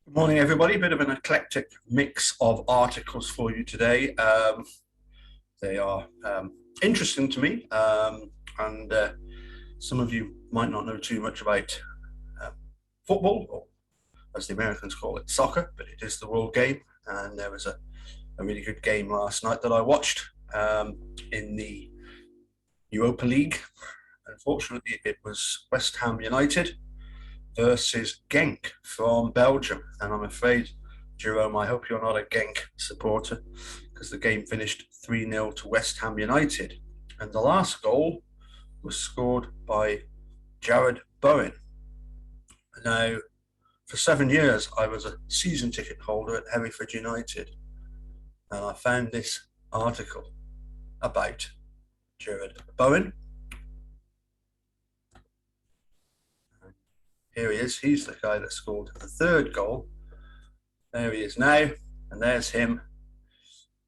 Good morning, everybody. Bit of an eclectic mix of articles for you today. They are interesting to me, and some of you might not know too much about uh, football, or as the Americans call it, soccer, but it is the world game. And there was a really good game last night that I watched in the Europa League. Unfortunately, it was West Ham United versus Genk from Belgium. And I'm afraid, Jerome, I hope you're not a Genk supporter because the game finished 3-0 to West Ham United. And the last goal was scored by Jarrod Bowen. Now, for 7 years, I was a season ticket holder at Hereford United. And I found this article about Jarrod Bowen. Here he is. He's the guy that scored the third goal. There he is now, and there's him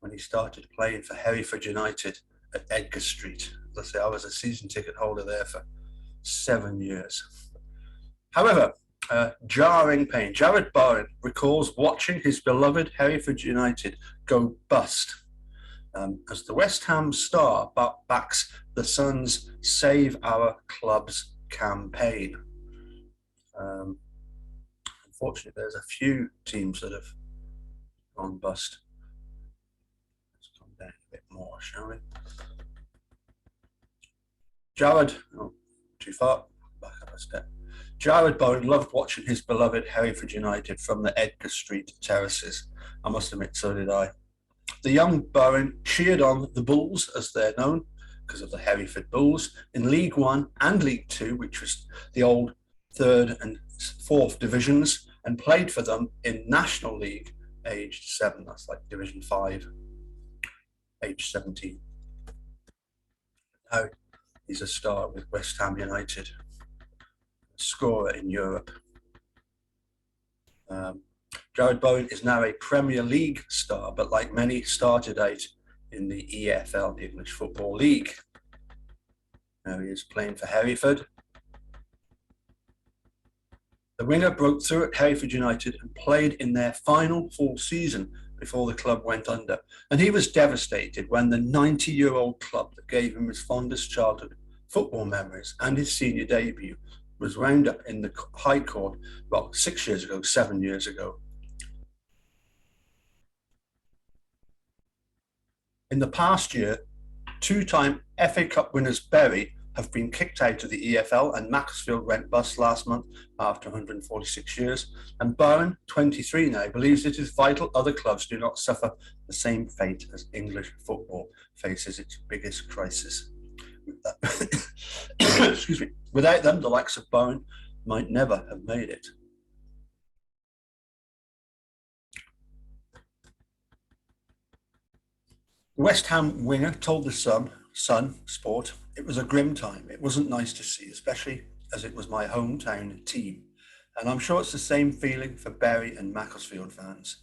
when he started playing for Hereford United at Edgar Street. As I say, I was a season ticket holder there for 7 years. However, jarring pain. Jarrod Bowen recalls watching his beloved Hereford United go bust as the West Ham star backs the Sun's Save Our Clubs campaign. Unfortunately, there's a few teams that have gone bust. Let's come down a bit more, shall we? Jarrod, oh, too far, back up a step. Jarrod Bowen loved watching his beloved Hereford United from the Edgar Street terraces. I must admit, so did I. The young Bowen cheered on the Bulls, as they're known, because of the Hereford Bulls, in League One and League Two, which was the old third and fourth divisions, and played for them in National League aged 7. That's like Division 5, age 17. Now he's a star with West Ham United, a scorer in Europe. Jarrod Bowen is now a Premier League star, but like many, started out in the EFL, the English Football League. Now he is playing for Hereford. The winger broke through at Hereford United and played in their final full season before the club went under. And he was devastated when the 90-year-old club that gave him his fondest childhood football memories and his senior debut was wound up in the High Court, well, 6 years ago, 7 years ago. In the past year, two-time FA Cup winners Bury have been kicked out of the EFL, and Macclesfield went bust last month after 146 years. And Bowen, 23 now, believes it is vital other clubs do not suffer the same fate as English football faces its biggest crisis. Excuse me. Without them, the likes of Bowen might never have made it. The West Ham winger told the Sun Sport, "It was a grim time. It wasn't nice to see, especially as it was my hometown team. And I'm sure it's the same feeling for Bury and Macclesfield fans.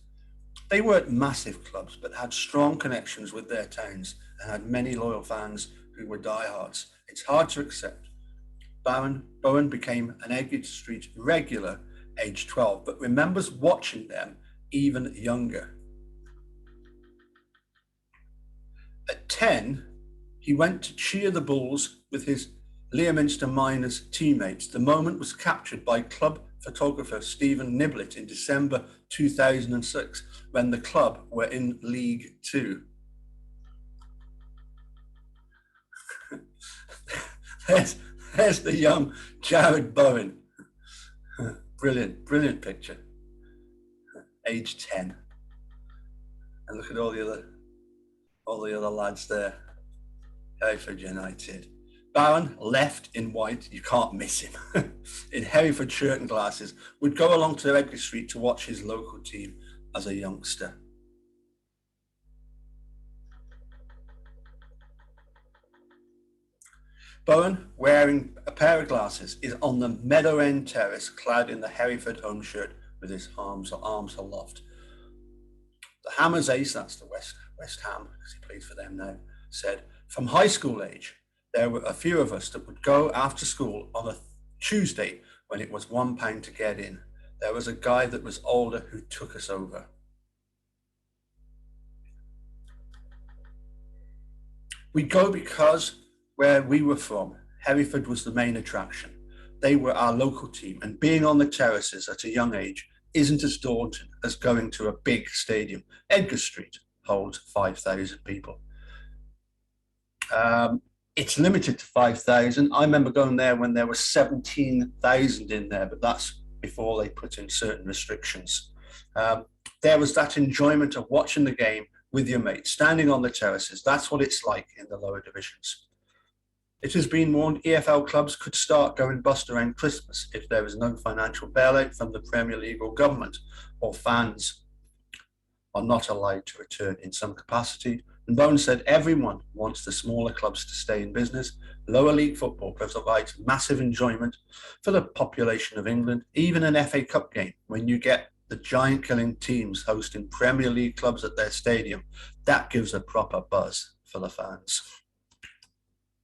They weren't massive clubs, but had strong connections with their towns and had many loyal fans who were diehards. It's hard to accept." Bowen became an Edgar Street regular age 12, but remembers watching them even younger. At 10, he went to cheer the Bulls with his Leominster Miners teammates. The moment was captured by club photographer Stephen Niblett in December 2006, when the club were in League Two. there's the young Jarrod Bowen. Brilliant picture. Age 10. And look at all the other lads there. Hereford United. Bowen, left in white, you can't miss him, in Hereford shirt and glasses, would go along to Edgar Street to watch his local team as a youngster. Bowen, wearing a pair of glasses, is on the Meadow End terrace, clad in the Hereford home shirt with his arms aloft. The Hammers ace, that's the West Ham, because he plays for them now, said, "From high school age, there were a few of us that would go after school on a Tuesday when it was £1 to get in. There was a guy that was older who took us over. We go because where we were from, Hereford was the main attraction. They were our local team, and being on the terraces at a young age isn't as daunting as going to a big stadium. Edgar Street holds 5,000 people. Um, it's limited to 5,000. I remember going there when there was 17,000 in there, but that's before they put in certain restrictions. There was that enjoyment of watching the game with your mates, standing on the terraces. That's what it's like in the lower divisions. It has been warned EFL clubs could start going bust around Christmas if there is no financial bailout from the Premier League or government, or fans are not allowed to return in some capacity. And Bones said everyone wants the smaller clubs to stay in business. Lower league football provides massive enjoyment for the population of England. Even an FA Cup game, when you get the giant-killing teams hosting Premier League clubs at their stadium, that gives a proper buzz for the fans.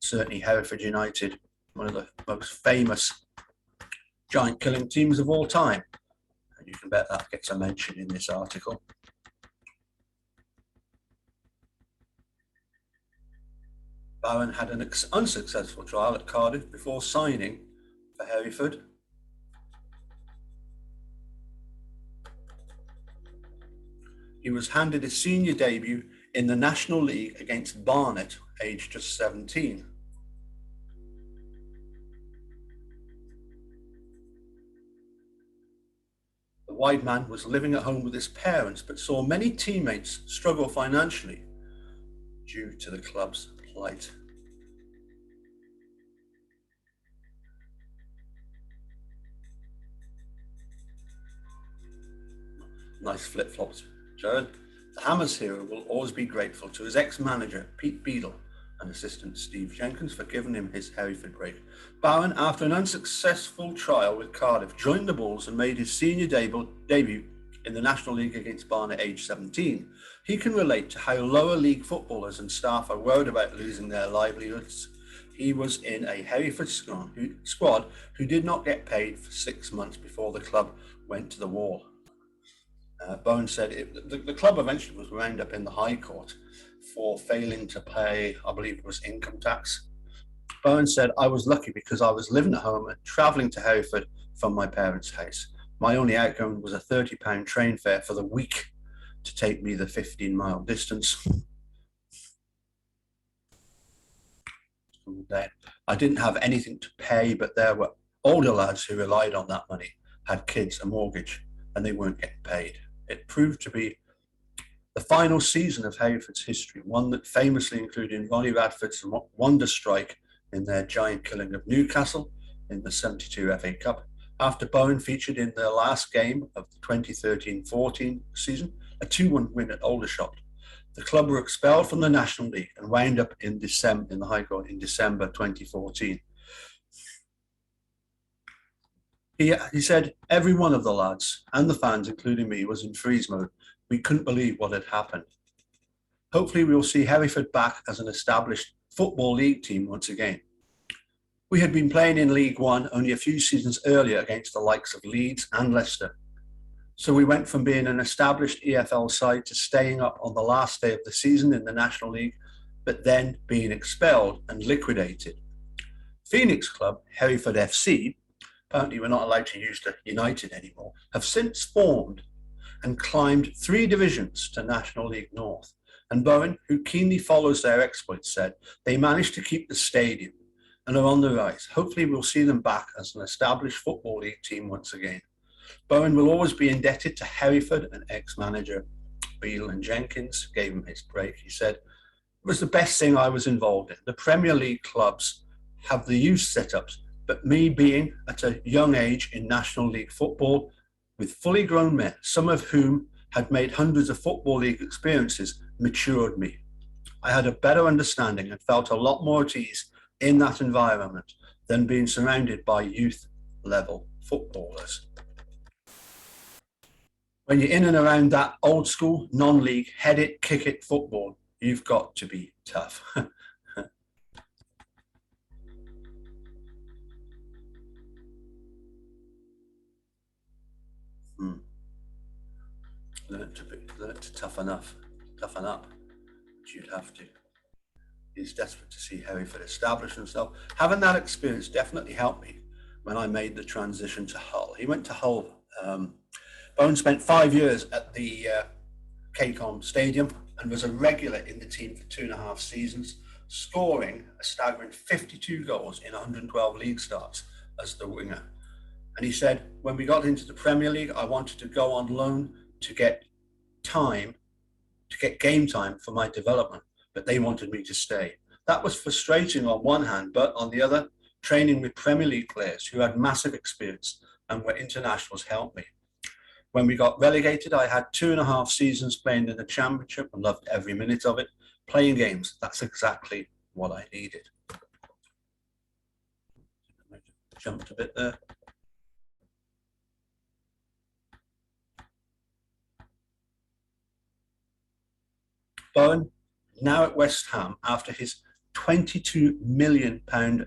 Certainly Hereford United, one of the most famous giant-killing teams of all time. And you can bet that gets a mention in this article. Bowen had an unsuccessful trial at Cardiff before signing for Hereford. He was handed his senior debut in the National League against Barnet, aged just 17. The wide man was living at home with his parents, but saw many teammates struggle financially due to the club's plight. Nice flip-flops, Jared. The Hammers hero will always be grateful to his ex-manager, Pete Beadle, and assistant Steve Jenkins for giving him his Hereford break. Bowen, after an unsuccessful trial with Cardiff, joined the Bulls and made his senior debut in the National League against Barnet, age 17. He can relate to how lower league footballers and staff are worried about losing their livelihoods. He was in a Hereford squad who did not get paid for 6 months before the club went to the wall. Bowen said the club eventually was wound up in the High Court for failing to pay, I believe it was income tax. Bowen said, I was lucky because I was living at home and travelling to Hereford from my parents' house. My only outgoing was a £30 train fare for the week to take me the 15-mile distance. And I didn't have anything to pay, but there were older lads who relied on that money, had kids, a mortgage, and they weren't getting paid. It proved to be the final season of Hereford's history, one that famously included Ronnie Radford's wonder strike in their giant killing of Newcastle in the 72 FA Cup. After Bowen featured in their last game of the 2013-14 season, a 2-1 win at Aldershot, the club were expelled from the National League and wound up in the High Court in December 2014. He said, every one of the lads and the fans, including me, was in freeze mode. We couldn't believe what had happened. Hopefully we will see Hereford back as an established Football League team once again. We had been playing in League One only a few seasons earlier against the likes of Leeds and Leicester. So we went from being an established EFL side to staying up on the last day of the season in the National League, but then being expelled and liquidated. Phoenix club, Hereford FC, apparently we're not allowed to use the United anymore, have since formed and climbed 3 divisions to National League North. And Bowen, who keenly follows their exploits, said they managed to keep the stadium and are on the rise. Hopefully we'll see them back as an established Football League team once again. Bowen will always be indebted to Hereford and ex-manager Beadle and Jenkins gave him his break. He said, it was the best thing I was involved in. The Premier League clubs have the youth setups, but me being at a young age in National League football with fully grown men, some of whom had made hundreds of Football League experiences, matured me. I had a better understanding and felt a lot more at ease in that environment than being surrounded by youth level footballers. When you're in and around that old school, non-league, head it, kick it football, you've got to be tough. Mm. Learn to toughen up. But you'd have to. He's desperate to see Hereford establish himself. Having that experience definitely helped me when I made the transition to Hull. He went to Hull. Bone spent 5 years at the KCOM Stadium and was a regular in the team for 2.5 seasons, scoring a staggering 52 goals in 112 league starts as the winger. And he said, when we got into the Premier League, I wanted to go on loan to get game time for my development, but they wanted me to stay. That was frustrating on one hand, but on the other, training with Premier League players who had massive experience and were internationals helped me. When we got relegated, I had 2.5 seasons playing in the Championship and loved every minute of it. Playing games, that's exactly what I needed. Jumped a bit there. Bowen, now at West Ham, after his £22 million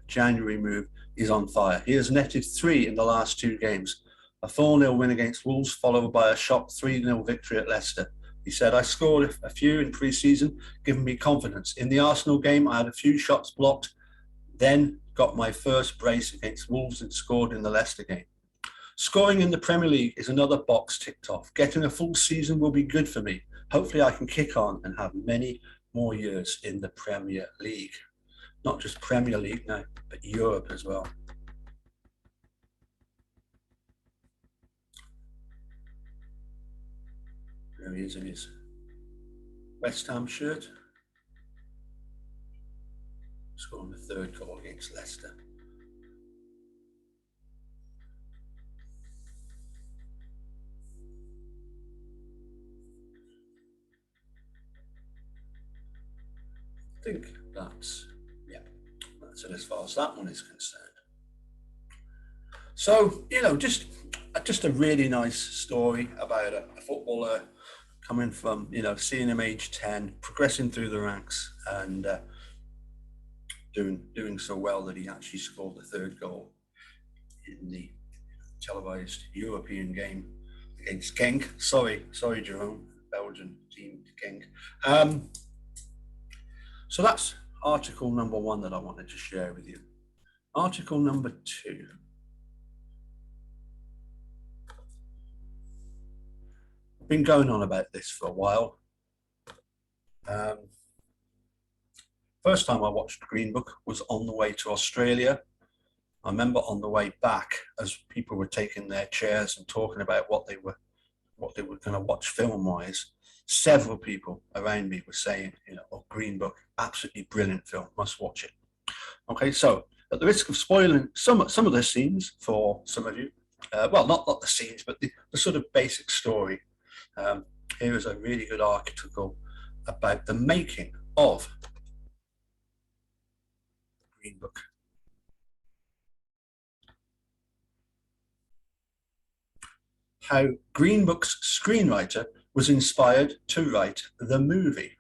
January move, is on fire. He has netted 3 in the last 2 games. A 4-0 win against Wolves, followed by a shock 3-0 victory at Leicester. He said, I scored a few in pre-season, giving me confidence. In the Arsenal game, I had a few shots blocked, then got my first brace against Wolves and scored in the Leicester game. Scoring in the Premier League is another box ticked off. Getting a full season will be good for me. Hopefully I can kick on and have many more years in the Premier League. Not just Premier League now, but Europe as well. There he is in his West Ham shirt. Scoring the 3rd goal against Leicester. I think that's it as far as that one is concerned. So, just a really nice story about a footballer coming from, seeing him age 10, progressing through the ranks and doing so well that he actually scored the 3rd goal in the televised European game against Genk. Sorry, Jerome, Belgian team Genk. So that's article number 1 that I wanted to share with you. Article number 2. I've been going on about this for a while. First time I watched Green Book was on the way to Australia. I remember on the way back, as people were taking their chairs and talking about what they were going to watch film-wise, several people around me were saying, Green Book, absolutely brilliant film, must watch it. Okay, so at the risk of spoiling some of the scenes for some of you, well, not the scenes, but the sort of basic story. Here is a really good article about the making of Green Book. How Green Book's screenwriter was inspired to write the movie.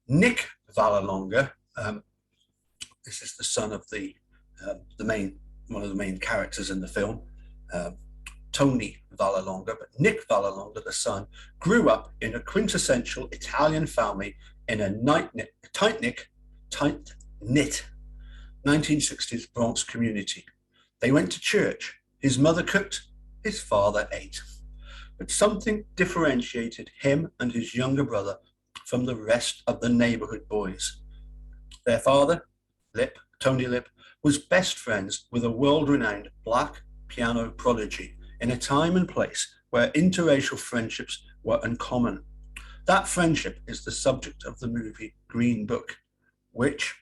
Nick Vallelonga, this is the son of one of the main characters in the film, Tony Vallelonga, but Nick Vallelonga, the son, grew up in a quintessential Italian family in a tight-knit 1960s Bronx community. They went to church. His mother cooked, his father ate. But something differentiated him and his younger brother from the rest of the neighborhood boys. Their father, Tony Lip, was best friends with a world-renowned black piano prodigy in a time and place where interracial friendships were uncommon. That friendship is the subject of the movie Green Book, which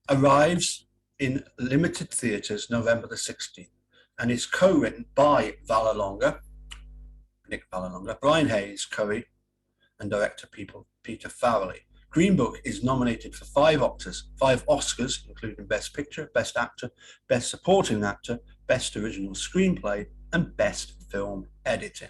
arrives in limited theatres November the 16th and is co-written by Nick Vallelonga, Brian Hayes Curry, and director Peter Farrelly. Green Book is nominated for 5 Oscars, including Best Picture, Best Actor, Best Supporting Actor, Best Original Screenplay, and Best Film Editing.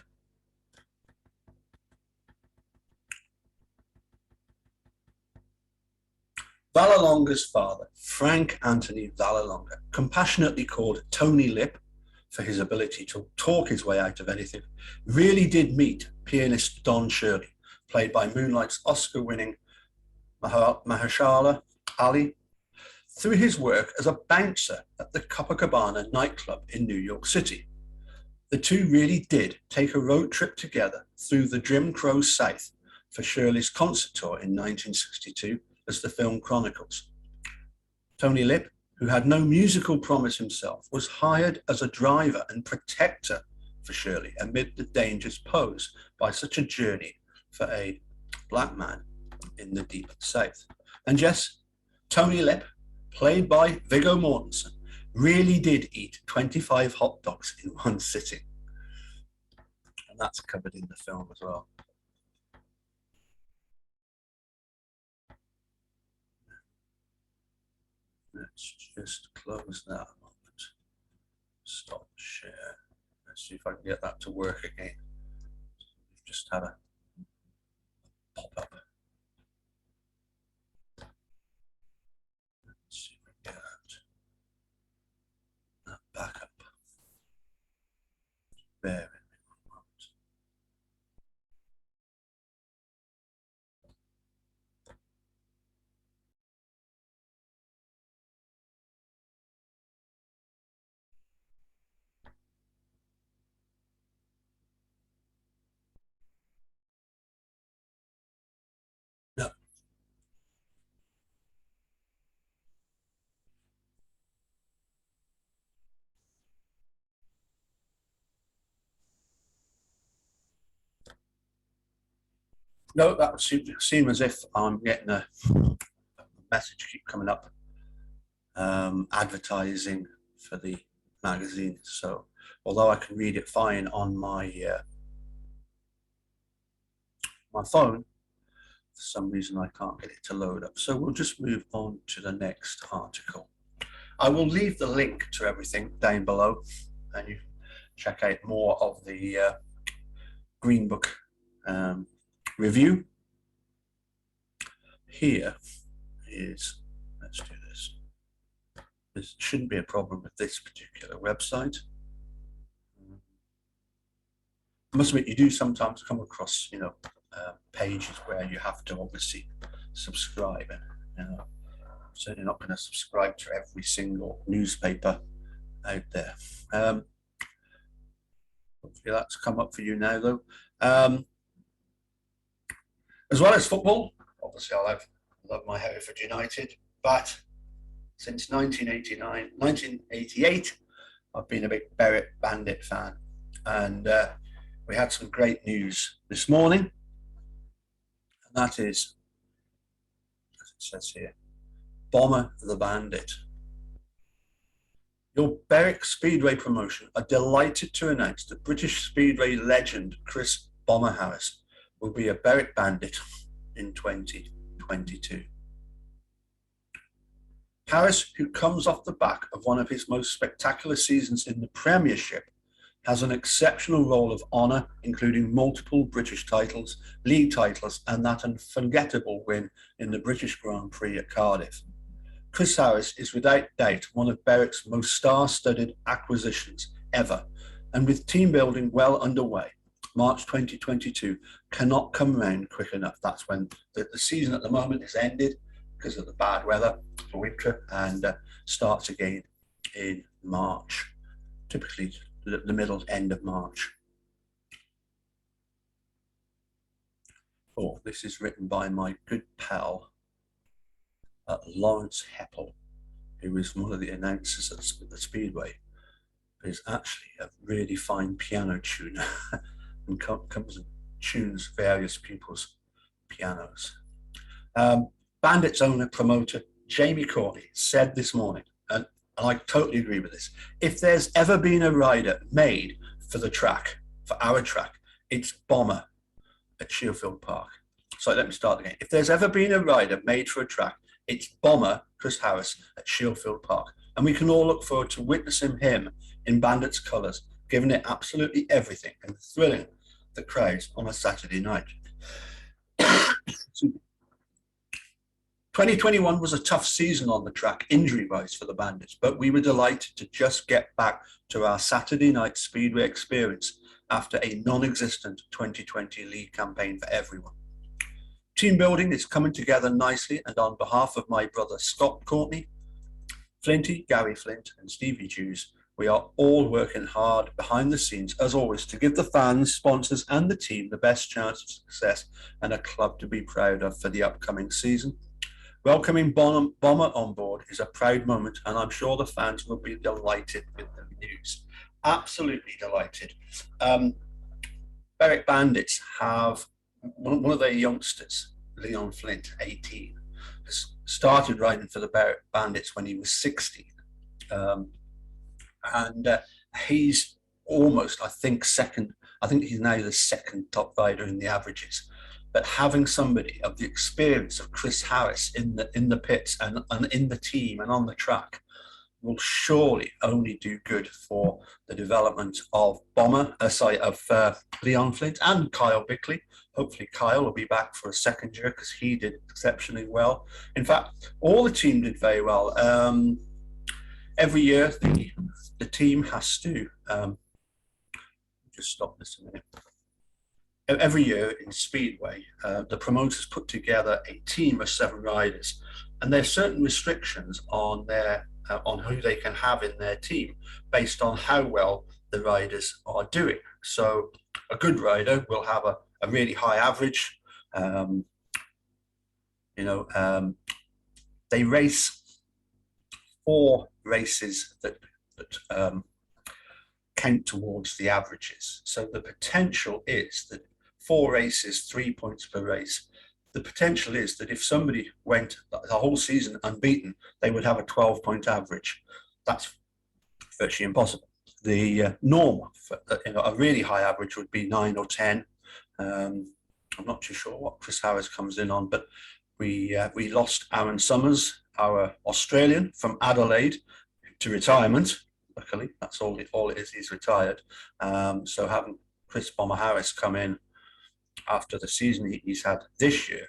Vallelonga's father, Frank Anthony Vallelonga, compassionately called Tony Lip for his ability to talk his way out of anything, really did meet pianist Don Shirley, played by Moonlight's Oscar-winning Mahershala Ali, through his work as a bouncer at the Copacabana nightclub in New York City. The two really did take a road trip together through the Jim Crow South for Shirley's concert tour in 1962, as the film chronicles. Tony Lip, who had no musical promise himself, was hired as a driver and protector for Shirley amid the dangers posed by such a journey for a black man in the deep South. And yes, Tony Lip, played by Viggo Mortensen, really did eat 25 hot dogs in one sitting. And that's covered in the film as well. Let's just close that a moment. Stop share. Let's see if I can get that to work again. We've just had a pop-up. Let's see if we can get that back up. Bear with me one moment. No. No, that would seem as if I'm getting a message keep coming up, advertising for the magazine. So although I can read it fine on my my phone, for some reason I can't get it to load up. So we'll just move on to the next article. I will leave the link to everything down below, and you check out more of the Green Book review. Here is, let's do this. There shouldn't be a problem with this particular website. I must admit, you do sometimes come across, pages where you have to obviously subscribe, and I'm certainly not going to subscribe to every single newspaper out there. Hopefully that's come up for you now, though. As well as football, obviously I love my Hereford United, but since 1988, I've been a big Berwick Bandit fan, and we had some great news this morning, and that is, as it says here, Bomber the Bandit. Your Berwick Speedway promotion are delighted to announce that British Speedway legend Chris Bomber Harris will be a Berwick Bandit in 2022. Harris, who comes off the back of one of his most spectacular seasons in the Premiership, has an exceptional role of honour, including multiple British titles, league titles, and that unforgettable win in the British Grand Prix at Cardiff. Chris Harris is without doubt one of Berwick's most star-studded acquisitions ever, and with team building well underway, March 2022 cannot come round quick enough. That's when the season at the moment is ended because of the bad weather for winter, and starts again in March, typically the middle end of March. Oh, this is written by my good pal Lawrence Heppel, who is one of the announcers at the Speedway. He's actually a really fine piano tuner and comes and tunes various people's pianos. Bandit's owner promoter Jamie Courtney said this morning, and I totally agree with this, if there's ever been a rider made for the track, for our track, it's Bomber at Shielfield Park. So let me start again. If there's ever been a rider made for a track, it's Bomber Chris Harris at Shielfield Park. And we can all look forward to witnessing him in Bandit's colours, giving it absolutely everything and thrilling the crowds on a Saturday night. 2021 was a tough season on the track, injury-wise for the Bandits, but we were delighted to just get back to our Saturday night Speedway experience after a non-existent 2020 league campaign for everyone. Team building is coming together nicely, and on behalf of my brother Scott Courtney, Flinty, Gary Flint and Stevie Jews, we are all working hard behind the scenes, as always, to give the fans, sponsors and the team the best chance of success and a club to be proud of for the upcoming season. Welcoming Bomber on board is a proud moment, and I'm sure the fans will be delighted with the news. Absolutely delighted. Berwick Bandits have one of their youngsters, Leon Flint, 18, has started riding for the Berwick Bandits when he was 16. He's almost, I think he's now the second top rider in the averages. But having somebody of the experience of Chris Harris in the pits and in the team and on the track will surely only do good for the development of Leon Flint and Kyle Bickley. Hopefully Kyle will be back for a second year because he did exceptionally well. In fact, all the team did very well. Every year the team has to, just stop this a minute. Every year in Speedway, the promoters put together a team of 7 riders, and there are certain restrictions on on who they can have in their team based on how well the riders are doing. So a good rider will have a really high average. They race 4 races that count towards the averages. So the potential is that 4 races, 3 points per race. The potential is that if somebody went the whole season unbeaten, they would have a 12-point average. That's virtually impossible. The norm for a really high average would be 9 or 10. I'm not too sure what Chris Harris comes in on, but we lost Aaron Summers, our Australian, from Adelaide to retirement. Luckily, that's all it is. He's retired. So having Chris Bomber Harris come in after the season he's had this year,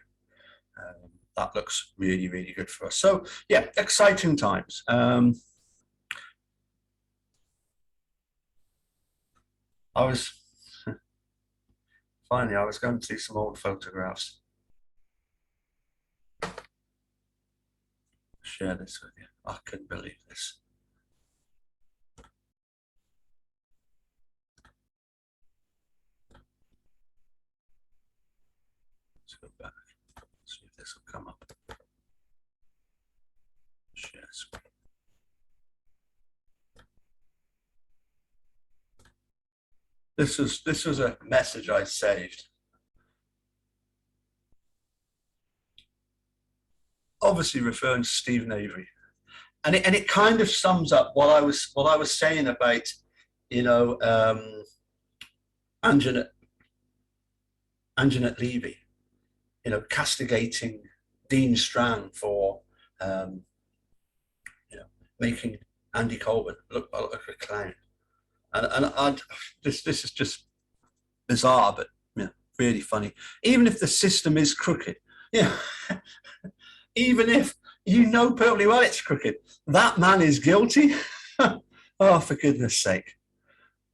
that looks really, really good for us. So yeah, exciting times. I was going through some old photographs. Share this with you. I couldn't believe this. Let's go back. See if this will come up. Share screen. This was a message I saved. Obviously referring to Stephen Avery, and it kind of sums up what I was saying about, Anjanette Levy, castigating Dean Strang for making Andy Colburn look like a clown, and this is just bizarre, but really funny. Even if the system is crooked, even if perfectly well it's crooked, that man is guilty. Oh, for goodness sake,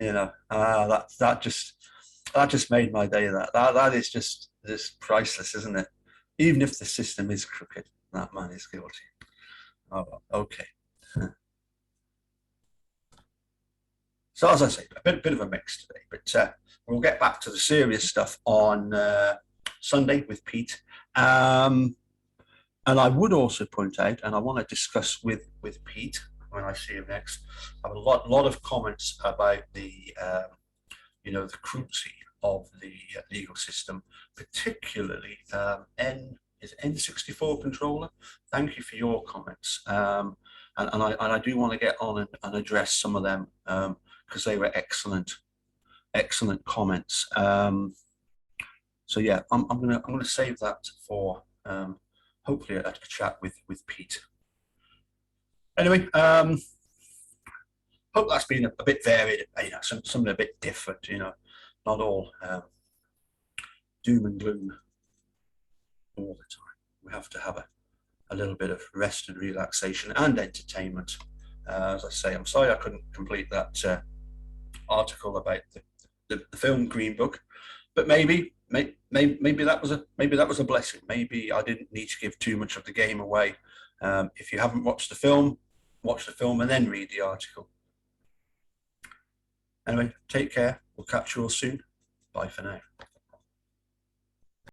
that just made my day. That is just priceless, isn't it? Even if the system is crooked, that man is guilty. Oh, okay. So as I say, a bit of a mix today, but we'll get back to the serious stuff on Sunday with Pete. And I would also point out, and I want to discuss with Pete when I see him next, I have a lot of comments about the the cruelty of the legal system, particularly N64 controller. Thank you for your comments, and I do want to get on and address some of them because they were excellent comments. So yeah, I'm gonna save that for hopefully a chat with Pete. Anyway, hope that's been a bit varied, something a bit different, not all doom and gloom all the time. We have to have a little bit of rest and relaxation and entertainment. As I say, I'm sorry I couldn't complete that article about the film Green Book, but maybe that was a blessing. Maybe I didn't need to give too much of the game away. If you haven't watched the film, watch the film and then read the article. Anyway, take care. We'll catch you all soon. Bye for now.